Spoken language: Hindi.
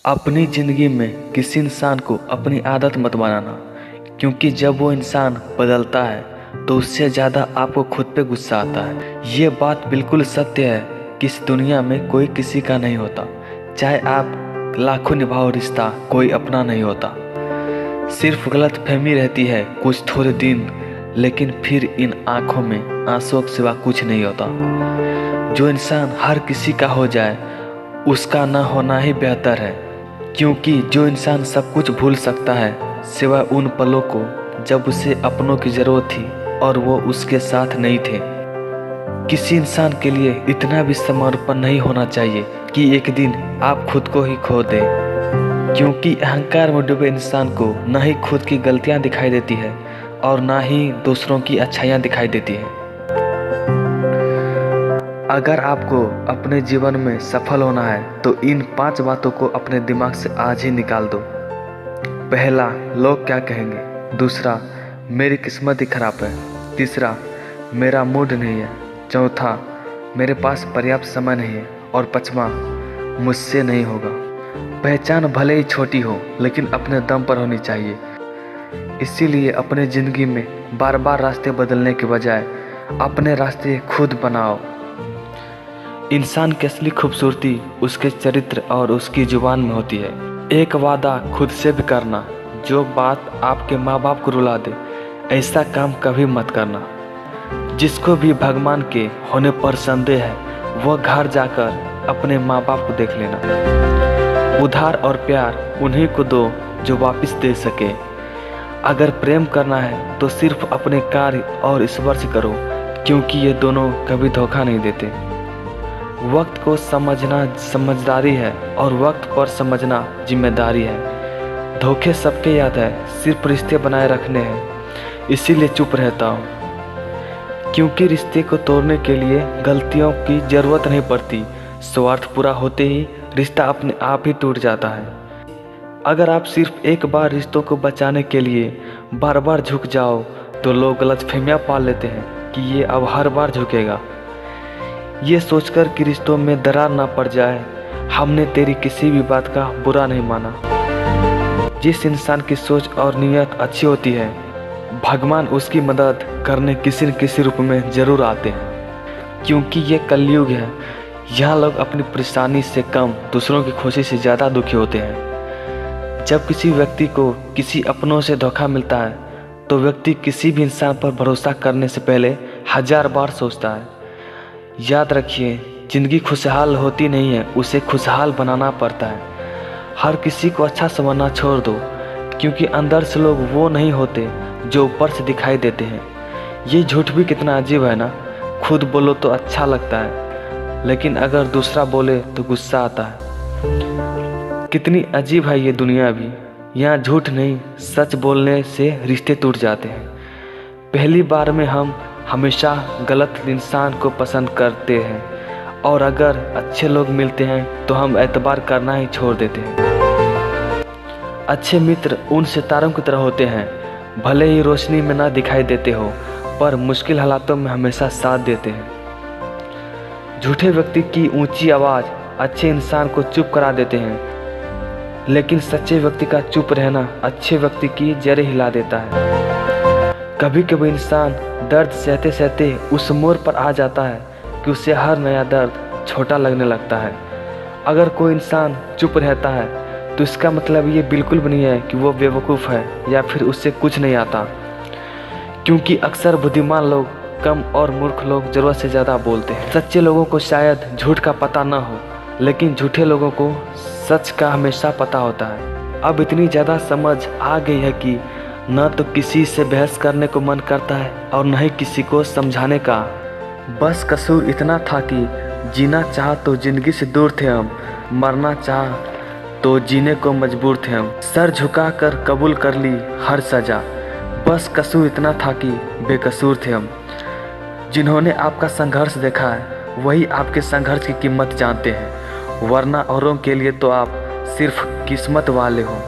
अपनी ज़िंदगी में किसी इंसान को अपनी आदत मत बनाना, क्योंकि जब वो इंसान बदलता है तो उससे ज़्यादा आपको खुद पे गुस्सा आता है। ये बात बिल्कुल सत्य है कि इस दुनिया में कोई किसी का नहीं होता। चाहे आप लाखों निभाओ रिश्ता, कोई अपना नहीं होता। सिर्फ गलतफहमी रहती है कुछ थोड़े दिन, लेकिन फिर इन आँखों में आंसुओं के सिवा कुछ नहीं होता। जो इंसान हर किसी का हो जाए उसका ना होना ही बेहतर है, क्योंकि जो इंसान सब कुछ भूल सकता है सिवाय उन पलों को जब उसे अपनों की ज़रूरत थी और वो उसके साथ नहीं थे। किसी इंसान के लिए इतना भी समर्पण नहीं होना चाहिए कि एक दिन आप खुद को ही खो दें, क्योंकि अहंकार में डूबे इंसान को ना ही खुद की गलतियां दिखाई देती है और ना ही दूसरों की अच्छाइयां दिखाई देती है। अगर आपको अपने जीवन में सफल होना है तो इन 5 बातों को अपने दिमाग से आज ही निकाल दो। पहला, लोग क्या कहेंगे। दूसरा, मेरी किस्मत ही खराब है। तीसरा, मेरा मूड नहीं है। चौथा, मेरे पास पर्याप्त समय नहीं है। और पांचवा, मुझसे नहीं होगा। पहचान भले ही छोटी हो लेकिन अपने दम पर होनी चाहिए। इसीलिए अपने ज़िंदगी में बार बार रास्ते बदलने के बजाय अपने रास्ते खुद बनाओ। इंसान की असली खूबसूरती उसके चरित्र और उसकी जुबान में होती है। एक वादा खुद से भी करना, जो बात आपके माँ बाप को रुला दे ऐसा काम कभी मत करना। जिसको भी भगवान के होने पर संदेह है वह घर जाकर अपने माँ बाप को देख लेना। उधार और प्यार उन्हीं को दो जो वापस दे सके। अगर प्रेम करना है तो सिर्फ अपने कार्य और ईश्वर से करो, क्योंकि ये दोनों कभी धोखा नहीं देते। वक्त को समझना समझदारी है और वक्त पर समझना जिम्मेदारी है। धोखे सबके याद है, सिर्फ रिश्ते बनाए रखने हैं। इसीलिए चुप रहता हूँ, क्योंकि रिश्ते को तोड़ने के लिए गलतियों की ज़रूरत नहीं पड़ती। स्वार्थ पूरा होते ही रिश्ता अपने आप ही टूट जाता है। अगर आप सिर्फ एक बार रिश्तों को बचाने के लिए बार बार झुक जाओ तो लोग गलतफहमियां पाल लेते हैं कि ये अब हर बार झुकेगा। ये सोचकर कि रिश्तों में दरार ना पड़ जाए, हमने तेरी किसी भी बात का बुरा नहीं माना। जिस इंसान की सोच और नीयत अच्छी होती है भगवान उसकी मदद करने किसी न किसी रूप में ज़रूर आते हैं, क्योंकि ये कलयुग है। यहाँ लोग अपनी परेशानी से कम दूसरों की खुशी से ज़्यादा दुखी होते हैं। जब किसी व्यक्ति को किसी अपनों से धोखा मिलता है तो व्यक्ति किसी भी इंसान पर भरोसा करने से पहले 1000 बार सोचता है। याद रखिए, ज़िंदगी खुशहाल होती नहीं है, उसे खुशहाल बनाना पड़ता है। हर किसी को अच्छा समझना छोड़ दो, क्योंकि अंदर से लोग वो नहीं होते जो ऊपर से दिखाई देते हैं। ये झूठ भी कितना अजीब है ना। खुद बोलो तो अच्छा लगता है, लेकिन अगर दूसरा बोले तो गुस्सा आता है। कितनी अजीब है ये दुनिया भी। यहाँ झूठ नहीं, सच बोलने से रिश्ते टूट जाते हैं। पहली बार में हम हमेशा गलत इंसान को पसंद करते हैं, और अगर अच्छे लोग मिलते हैं तो हम एतबार करना ही छोड़ देते हैं। अच्छे मित्र उन सितारों की तरह होते हैं, भले ही रोशनी में ना दिखाई देते हो पर मुश्किल हालातों में हमेशा साथ देते हैं। झूठे व्यक्ति की ऊंची आवाज़ अच्छे इंसान को चुप करा देते हैं, लेकिन सच्चे व्यक्ति का चुप रहना अच्छे व्यक्ति की जड़ें हिला देता है। कभी कभी इंसान दर्द सहते सहते उस मोड़ पर आ जाता है कि उसे हर नया दर्द छोटा लगने लगता है। अगर कोई इंसान चुप रहता है तो इसका मतलब ये बिल्कुल भी नहीं है कि वो बेवकूफ़ है या फिर उससे कुछ नहीं आता, क्योंकि अक्सर बुद्धिमान लोग कम और मूर्ख लोग ज़रूरत से ज़्यादा बोलते हैं। सच्चे लोगों को शायद झूठ का पता ना हो, लेकिन झूठे लोगों को सच का हमेशा पता होता है। अब इतनी ज़्यादा समझ आ गई है कि न तो किसी से बहस करने को मन करता है और न ही किसी को समझाने का। बस कसूर इतना था कि जीना चाहा तो ज़िंदगी से दूर थे हम, मरना चाहा तो जीने को मजबूर थे हम। सर झुका कर कबूल कर ली हर सज़ा। बस कसूर इतना था कि बेकसूर थे हम। जिन्होंने आपका संघर्ष देखा है वही आपके संघर्ष की कीमत जानते हैं, वरना औरों के लिए तो आप सिर्फ किस्मत वाले हो।